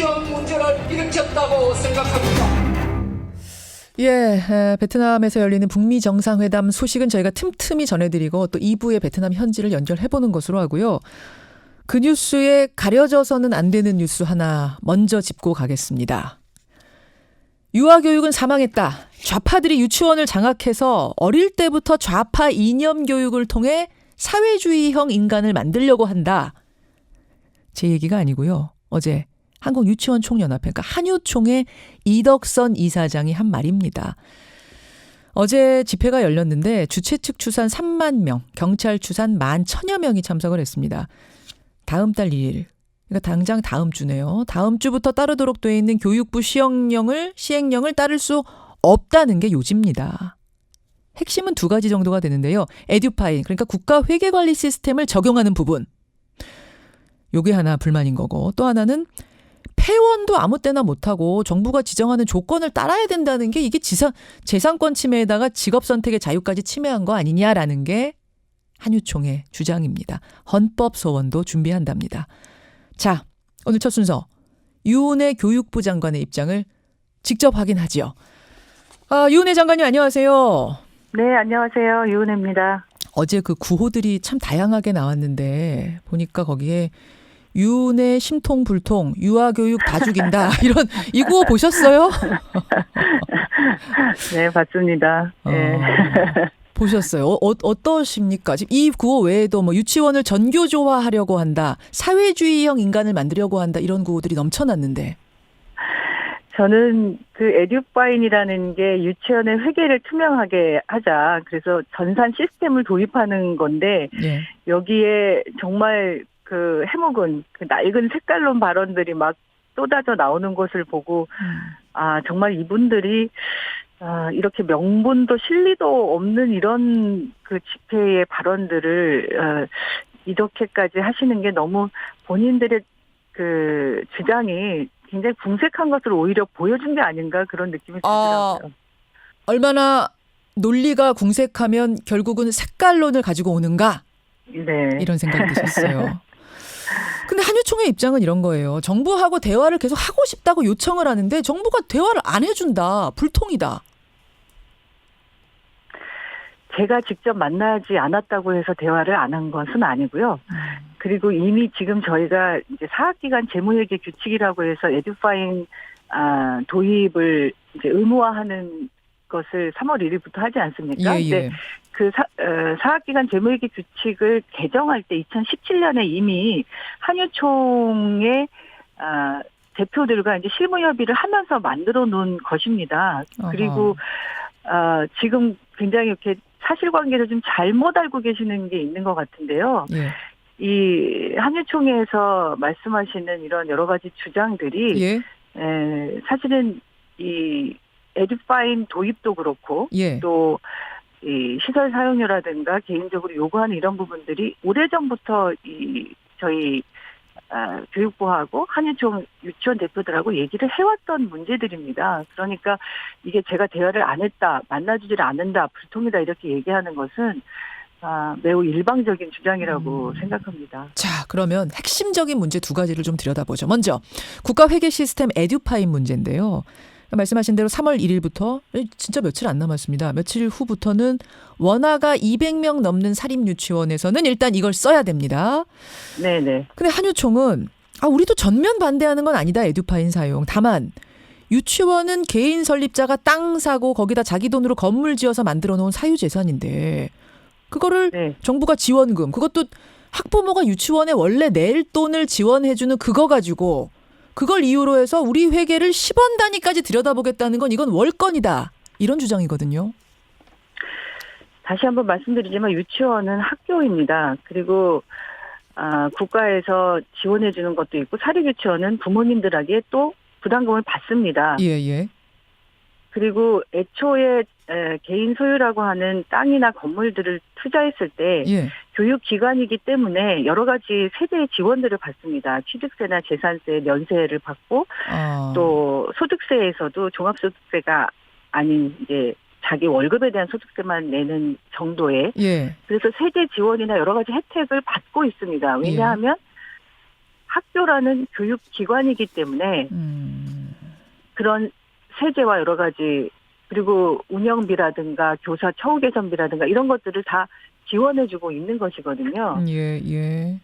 유치원 문제를 일으켰다고 생각합니다. 예, 베트남에서 열리는 북미 정상회담 소식은 저희가 틈틈이 전해드리고 또 2부의 베트남 현지를 연결해보는 것으로 하고요. 그 뉴스에 가려져서는 안 되는 뉴스 하나 먼저 짚고 가겠습니다. 유아교육은 사망했다. 좌파들이 유치원을 장악해서 어릴 때부터 좌파 이념 교육을 통해 사회주의형 인간을 만들려고 한다. 제 얘기가 아니고요. 어제 한국유치원총연합회, 그러니까 한유총의 이덕선 이사장이 한 말입니다. 어제 집회가 열렸는데 주최 측 추산 3만 명, 경찰 추산 11,000여 명이 참석을 했습니다. 다음 달 1일, 그러니까 당장 다음 주네요. 다음 주부터 따르도록 돼 있는 교육부 시행령을 따를 수 없다는 게 요지입니다. 핵심은 두 가지 정도가 되는데요. 에듀파인, 그러니까 국가 회계관리 시스템을 적용하는 부분. 요게 하나 불만인 거고, 또 하나는 폐원도 아무 때나 못하고 정부가 지정하는 조건을 따라야 된다는 게 이게 재산권 침해에다가 직업 선택의 자유까지 침해한 거 아니냐라는 게 한유총의 주장입니다. 헌법 소원도 준비한답니다. 자, 오늘 첫 순서 유은혜 교육부 장관의 입장을 직접 확인하지요. 유은혜 장관님 안녕하세요. 네, 안녕하세요. 유은혜입니다. 어제 그 구호들이 참 다양하게 나왔는데 보니까 거기에 유은혜 심통불통 유아교육 다 죽인다 이런 이 구호 보셨어요? 네, 봤습니다. 네. 보셨어요? 어떠십니까? 지금 이 구호 외에도 뭐 유치원을 전교조화하려고 한다, 사회주의형 인간을 만들려고 한다 이런 구호들이 넘쳐났는데. 저는 그 에듀파인이라는 게 유치원의 회계를 투명하게 하자. 그래서 전산 시스템을 도입하는 건데 예. 여기에 정말 그 해묵은 그 낡은 색깔론 발언들이 막 쏟아져 나오는 것을 보고 정말 이분들이 이렇게 명분도 실리도 없는 이런 그 집회의 발언들을 이렇게까지 하시는 게 너무 본인들의 그 주장이 굉장히 궁색한 것을 오히려 보여준 게 아닌가 그런 느낌이 들더라고요. 얼마나 논리가 궁색하면 결국은 색깔론을 가지고 오는가? 네. 이런 생각이 드셨어요. 근데 한유총의 입장은 이런 거예요. 정부하고 대화를 계속 하고 싶다고 요청을 하는데 정부가 대화를 안 해준다. 불통이다. 제가 직접 만나지 않았다고 해서 대화를 안 한 것은 아니고요. 그리고 이미 지금 저희가 이제 사학기간 재무회계 규칙이라고 해서 에듀파인 도입을 이제 의무화하는 것을 3월 1일부터 하지 않습니까? 예, 예. 근데 그 사학기간 재무회계 규칙을 개정할 때 2017년에 이미 한유총의 대표들과 이제 실무 협의를 하면서 만들어 놓은 것입니다. 그리고 지금 굉장히 이렇게 사실관계를 좀 잘못 알고 계시는 게 있는 것 같은데요. 예. 이 한유총에서 말씀하시는 이런 여러 가지 주장들이 예. 사실은 이 에듀파인 도입도 그렇고 예. 또 이 시설 사용료라든가 개인적으로 요구하는 이런 부분들이 오래전부터 이 저희 교육부하고 한유총 유치원 대표들하고 얘기를 해왔던 문제들입니다. 그러니까 이게 제가 대화를 안 했다, 만나주지를 않는다, 불통이다 이렇게 얘기하는 것은 매우 일방적인 주장이라고 생각합니다. 자, 그러면 핵심적인 문제 두 가지를 좀 들여다보죠. 먼저 국가 회계 시스템 에듀파인 문제인데요. 말씀하신 대로 3월 1일부터 진짜 며칠 안 남았습니다. 며칠 후부터는 원화가 200명 넘는 사립유치원에서는 일단 이걸 써야 됩니다. 네네. 근데 한유총은 우리도 전면 반대하는 건 아니다. 에듀파인 사용. 다만 유치원은 개인 설립자가 땅 사고 거기다 자기 돈으로 건물 지어서 만들어 놓은 사유재산인데 그거를 네. 정부가 지원금, 그것도 학부모가 유치원에 원래 낼 돈을 지원해주는 그거 가지고 그걸 이유로 해서 우리 회계를 10원 단위까지 들여다보겠다는 건 이건 월권이다. 이런 주장이거든요. 다시 한번 말씀드리지만 유치원은 학교입니다. 그리고 국가에서 지원해 주는 것도 있고 사립유치원은 부모님들에게 또 부담금을 받습니다. 예. 그리고 애초에 개인 소유라고 하는 땅이나 건물들을 투자했을 때 예. 교육기관이기 때문에 여러 가지 세대의 지원들을 받습니다. 취득세나 재산세, 면세를 받고 또 소득세에서도 종합소득세가 아닌 이제 자기 월급에 대한 소득세만 내는 정도의 예. 그래서 세대 지원이나 여러 가지 혜택을 받고 있습니다. 왜냐하면 학교라는 교육기관이기 때문에 그런 세제와 여러 가지 그리고 운영비라든가 교사 처우 개선비라든가 이런 것들을 다 지원해주고 있는 것이거든요. 예, 예.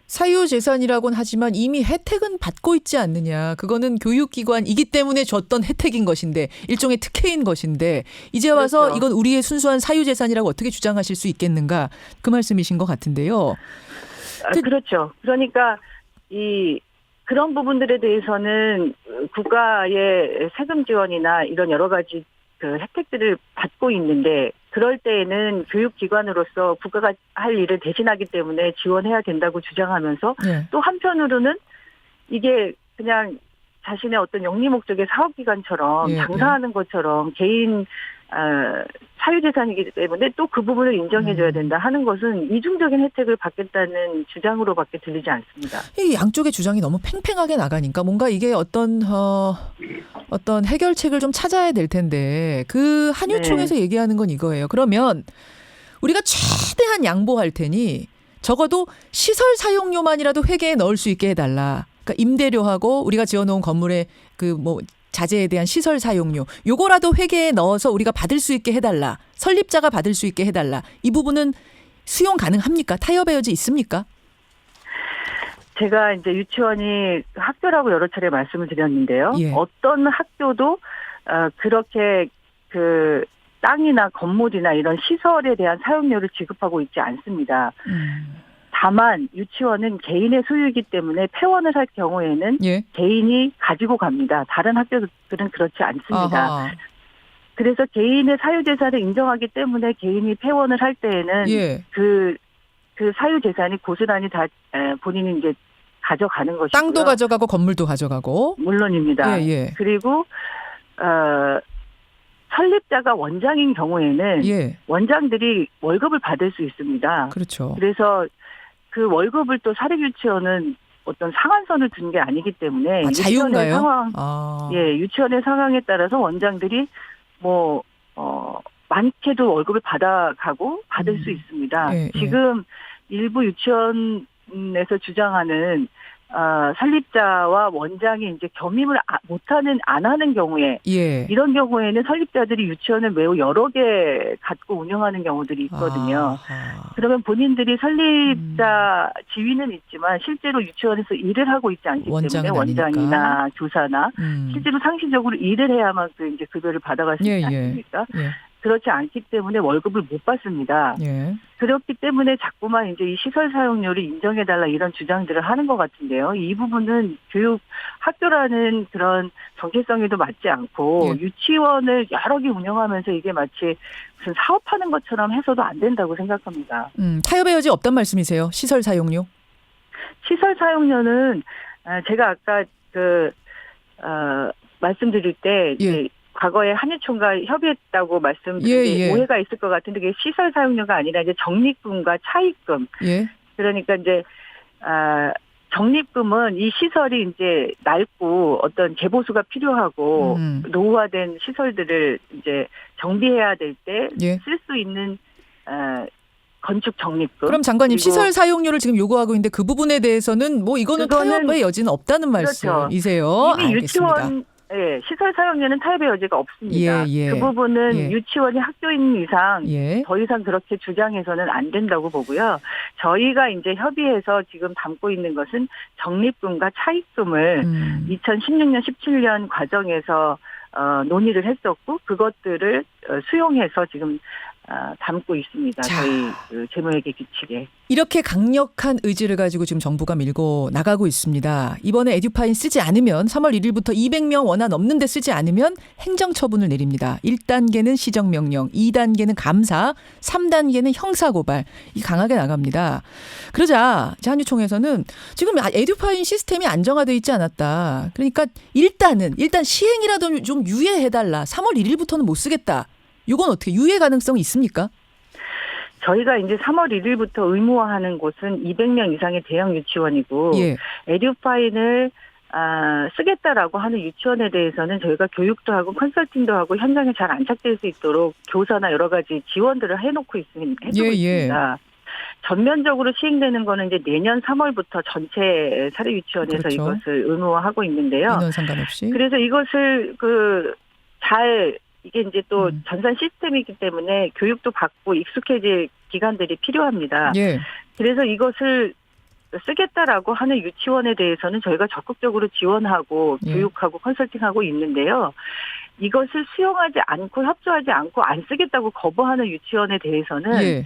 사유재산이라고는 하지만 이미 혜택은 받고 있지 않느냐. 그거는 교육기관이기 때문에 줬던 혜택인 것인데 일종의 특혜인 것인데 이제 와서 그렇죠. 이건 우리의 순수한 사유재산이라고 어떻게 주장하실 수 있겠는가. 그 말씀이신 것 같은데요. 그렇죠. 그러니까 그런 부분들에 대해서는 국가의 세금 지원이나 이런 여러 가지 그 혜택들을 받고 있는데 그럴 때에는 교육기관으로서 국가가 할 일을 대신하기 때문에 지원해야 된다고 주장하면서 예. 또 한편으로는 이게 그냥 자신의 어떤 영리 목적의 사업기관처럼 예, 장사하는 것처럼 개인 사유재산이기 때문에 또 그 부분을 인정해줘야 된다 하는 것은 이중적인 혜택을 받겠다는 주장으로밖에 들리지 않습니다. 이 양쪽의 주장이 너무 팽팽하게 나가니까 뭔가 이게 어떤 해결책을 좀 찾아야 될 텐데 그 한유총에서 얘기하는 건 이거예요. 그러면 우리가 최대한 양보할 테니 적어도 시설 사용료만이라도 회계에 넣을 수 있게 해달라. 그러니까 임대료하고 우리가 지어놓은 건물의 자재에 대한 시설 사용료 요거라도 회계에 넣어서 우리가 받을 수 있게 해달라. 설립자가 받을 수 있게 해달라. 이 부분은 수용 가능합니까? 타협의 여지 있습니까? 제가 이제 유치원이 학교라고 여러 차례 말씀을 드렸는데요. 예. 어떤 학교도 그렇게 그 땅이나 건물이나 이런 시설에 대한 사용료를 지급하고 있지 않습니다. 다만 유치원은 개인의 소유이기 때문에 폐원을 할 경우에는 예. 개인이 가지고 갑니다. 다른 학교들은 그렇지 않습니다. 아하. 그래서 개인의 사유재산을 인정하기 때문에 개인이 폐원을 할 때에는 예. 그 사유재산이 고스란히 다 본인이 이제 가져가는 것이고요. 땅도 가져가고 건물도 가져가고. 물론입니다. 예, 예. 그리고 설립자가 원장인 경우에는 예. 원장들이 월급을 받을 수 있습니다. 그렇죠. 그래서 그 월급을 또 사립유치원은 어떤 상한선을 둔 게 아니기 때문에 자유인가요? 유치원의 상황에 따라서 원장들이 많게도 월급을 받아가고 받을 수 있습니다. 예, 예. 지금 일부 유치원에서 주장하는 설립자와 원장이 이제 겸임을 안 하는 경우에 예. 이런 경우에는 설립자들이 유치원을 매우 여러 개 갖고 운영하는 경우들이 있거든요. 아하. 그러면 본인들이 설립자 지위는 있지만 실제로 유치원에서 일을 하고 있지 않기 때문에 원장이나 교사나 실제로 상시적으로 일을 해야만 그 이제 급여를 받아갈 수 있지 않습니까? 예. 그렇지 않기 때문에 월급을 못 받습니다. 예. 그렇기 때문에 자꾸만 이제 이 시설 사용료를 인정해달라 이런 주장들을 하는 것 같은데요. 이 부분은 학교라는 그런 정체성에도 맞지 않고 예. 유치원을 여러 개 운영하면서 이게 마치 무슨 사업하는 것처럼 해서도 안 된다고 생각합니다. 타협의 여지 없단 말씀이세요? 시설 사용료? 시설 사용료는 제가 아까 말씀드릴 때 예. 과거에 한유총과 협의했다고 말씀드렸는데 오해가 있을 것 같은데 그게 시설 사용료가 아니라 이제 적립금과 차입금. 예. 그러니까 이제 적립금은 이 시설이 이제 낡고 어떤 재보수가 필요하고 노후화된 시설들을 이제 정비해야 될 때 쓸 수 있는 건축 적립금. 그럼 장관님 시설 사용료를 지금 요구하고 있는데 그 부분에 대해서는 이거는 타협의 여지는 없다는 말씀이세요. 이미 알겠습니다. 유치원 시설 사용료는 타협의 여지가 없습니다. 그 부분은 유치원이 학교인 이상 더 이상 그렇게 주장해서는 안 된다고 보고요. 저희가 이제 협의해서 지금 담고 있는 것은 적립금과 차입금을 2016년, 17년 과정에서 논의를 했었고 그것들을 수용해서 지금 담고 있습니다. 저희 재무회계 규칙에. 이렇게 강력한 의지를 가지고 지금 정부가 밀고 나가고 있습니다. 이번에 에듀파인 쓰지 않으면 3월 1일부터 200명 원화 넘는데 쓰지 않으면 행정처분을 내립니다. 1단계는 시정명령, 2단계는 감사, 3단계는 형사고발. 이 강하게 나갑니다. 그러자 한유총에서는 지금 에듀파인 시스템이 안정화되어 있지 않았다. 그러니까 일단 시행이라도 좀 유예해달라. 3월 1일부터는 못 쓰겠다. 이건 어떻게 유예 가능성이 있습니까? 저희가 이제 3월 1일부터 의무화하는 곳은 200명 이상의 대형 유치원이고 에듀파인을 쓰겠다라고 하는 유치원에 대해서는 저희가 교육도 하고 컨설팅도 하고 현장에 잘 안착될 수 있도록 교사나 여러 가지 지원들을 해놓고 있습니다. 전면적으로 시행되는 거는 이제 내년 3월부터 전체 사립유치원에서 그렇죠. 이것을 의무화하고 있는데요. 인원 상관없이. 그래서 이것을 이게 이제 또 전산 시스템이기 때문에 교육도 받고 익숙해질 기간들이 필요합니다. 예. 그래서 이것을 쓰겠다라고 하는 유치원에 대해서는 저희가 적극적으로 지원하고 예. 교육하고 컨설팅하고 있는데요. 이것을 수용하지 않고 협조하지 않고 안 쓰겠다고 거부하는 유치원에 대해서는 예.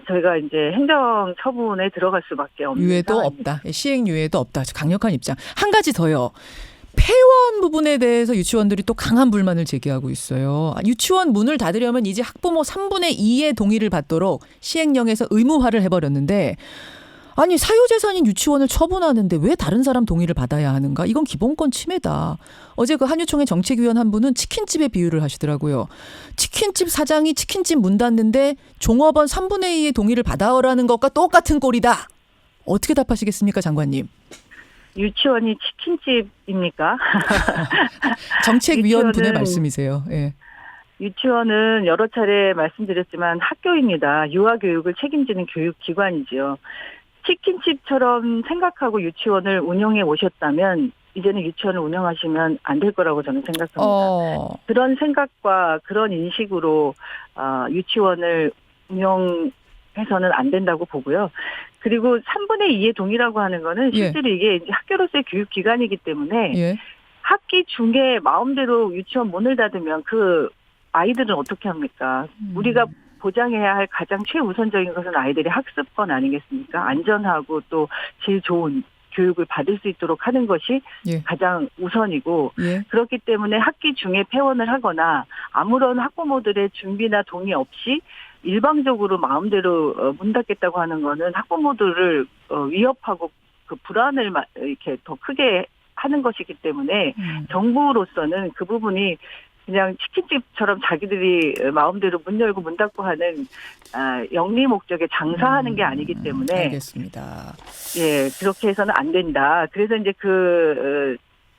저희가 이제 행정 처분에 들어갈 수밖에 없는 유예도 상황입니다. 없다. 시행 유예도 없다. 아주 강력한 입장. 한 가지 더요. 폐원 부분에 대해서 유치원들이 또 강한 불만을 제기하고 있어요. 유치원 문을 닫으려면 이제 학부모 3분의 2의 동의를 받도록 시행령에서 의무화를 해버렸는데 아니 사유재산인 유치원을 처분하는데 왜 다른 사람 동의를 받아야 하는가? 이건 기본권 침해다. 어제 그 한유총회 정책위원 한 분은 치킨집에 비유를 하시더라고요. 치킨집 사장이 치킨집 문 닫는데 종업원 3분의 2의 동의를 받아오라는 것과 똑같은 꼴이다. 어떻게 답하시겠습니까, 장관님? 유치원이 치킨집입니까? 정책위원 분의 유치원은- 말씀이세요. 예. 유치원은 여러 차례 말씀드렸지만 학교입니다. 유아교육을 책임지는 교육기관이지요. 치킨집처럼 생각하고 유치원을 운영해 오셨다면 이제는 유치원을 운영하시면 안 될 거라고 저는 생각합니다. 그런 생각과 그런 인식으로 유치원을 운영해서는 안 된다고 보고요. 그리고 3분의 2의 동의라고 하는 거는 실제로 이게 이제 학교로서의 교육기관이기 때문에 예. 학기 중에 마음대로 유치원 문을 닫으면 그 아이들은 어떻게 합니까? 우리가 보장해야 할 가장 최우선적인 것은 아이들의 학습권 아니겠습니까? 안전하고 또 제일 좋은 교육을 받을 수 있도록 하는 것이 예. 가장 우선이고 예. 그렇기 때문에 학기 중에 폐원을 하거나 아무런 학부모들의 준비나 동의 없이 일방적으로 마음대로 문 닫겠다고 하는 거는 학부모들을 위협하고 그 불안을 이렇게 더 크게 하는 것이기 때문에 정부로서는 그 부분이 그냥 치킨집처럼 자기들이 마음대로 문 열고 문 닫고 하는 영리 목적에 장사하는 게 아니기 때문에 알겠습니다. 예 그렇게 해서는 안 된다. 그래서 이제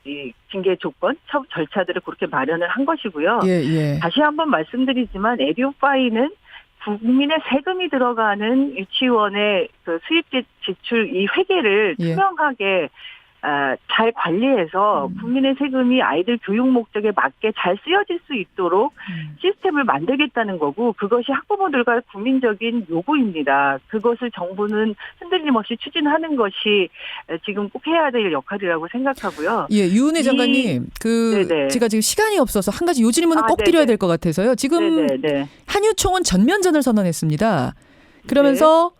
이 징계 조건, 절차들을 그렇게 마련을 한 것이고요. 예, 예. 다시 한번 말씀드리지만 에듀파이는 국민의 세금이 들어가는 유치원의 그 수입 지출 이 회계를 예. 투명하게 잘 관리해서 국민의 세금이 아이들 교육 목적에 맞게 잘 쓰여질 수 있도록 시스템을 만들겠다는 거고 그것이 학부모들과 국민적인 요구입니다. 그것을 정부는 흔들림 없이 추진하는 것이 지금 꼭 해야 될 역할이라고 생각하고요. 예, 유은혜 장관님, 네네. 제가 지금 시간이 없어서 한 가지 요 질문은 꼭 네네. 드려야 될 것 같아서요. 지금 네네. 한유총은 전면전을 선언했습니다. 그러면서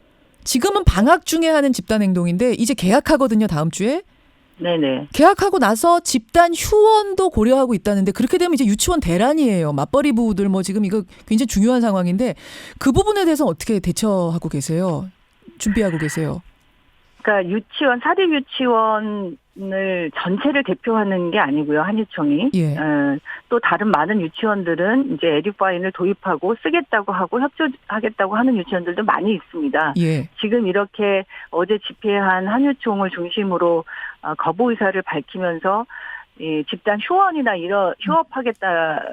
지금은 방학 중에 하는 집단 행동인데 이제 개학하거든요, 다음 주에. 네네. 개학하고 나서 집단 휴원도 고려하고 있다는데 그렇게 되면 이제 유치원 대란이에요. 맞벌이 부부들 뭐 지금 이거 굉장히 중요한 상황인데 그 부분에 대해서 어떻게 대처하고 계세요? 준비하고 계세요? 그러니까 유치원, 사립 유치원을 전체를 대표하는 게 아니고요, 한유총이. 예. 또 다른 많은 유치원들은 이제 에듀파인을 도입하고 쓰겠다고 하고 협조하겠다고 하는 유치원들도 많이 있습니다. 예. 지금 이렇게 어제 집회한 한유총을 중심으로 거부 의사를 밝히면서 이 집단 휴원이나 이런 휴업하겠다.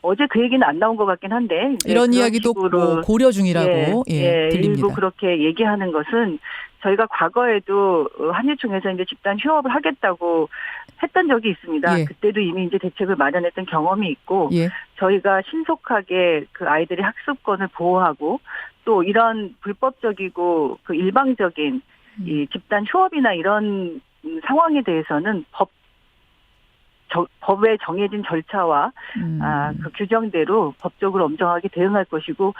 어제 그 얘기는 안 나온 것 같긴 한데 이런 이야기도 뭐 고려 중이라고 들립니다. 일부 그렇게 얘기하는 것은 저희가 과거에도 한유총에서 이제 집단 휴업을 하겠다고 했던 적이 있습니다. 예. 그때도 이미 이제 대책을 마련했던 경험이 있고 예. 저희가 신속하게 그 아이들의 학습권을 보호하고 또 이런 불법적이고 그 일방적인 이 집단 휴업이나 이런 상황에 대해서는 법에 정해진 절차와 그 규정대로 법적으로 엄정하게 대응할 것이고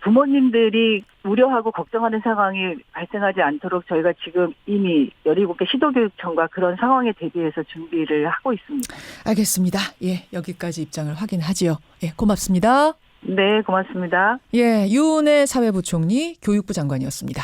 부모님들이 우려하고 걱정하는 상황이 발생하지 않도록 저희가 지금 이미 17개 시도교육청과 그런 상황에 대비해서 준비를 하고 있습니다. 알겠습니다. 예, 여기까지 입장을 확인하지요. 예, 고맙습니다. 네, 고맙습니다. 예, 유은혜 사회부총리 교육부 장관이었습니다.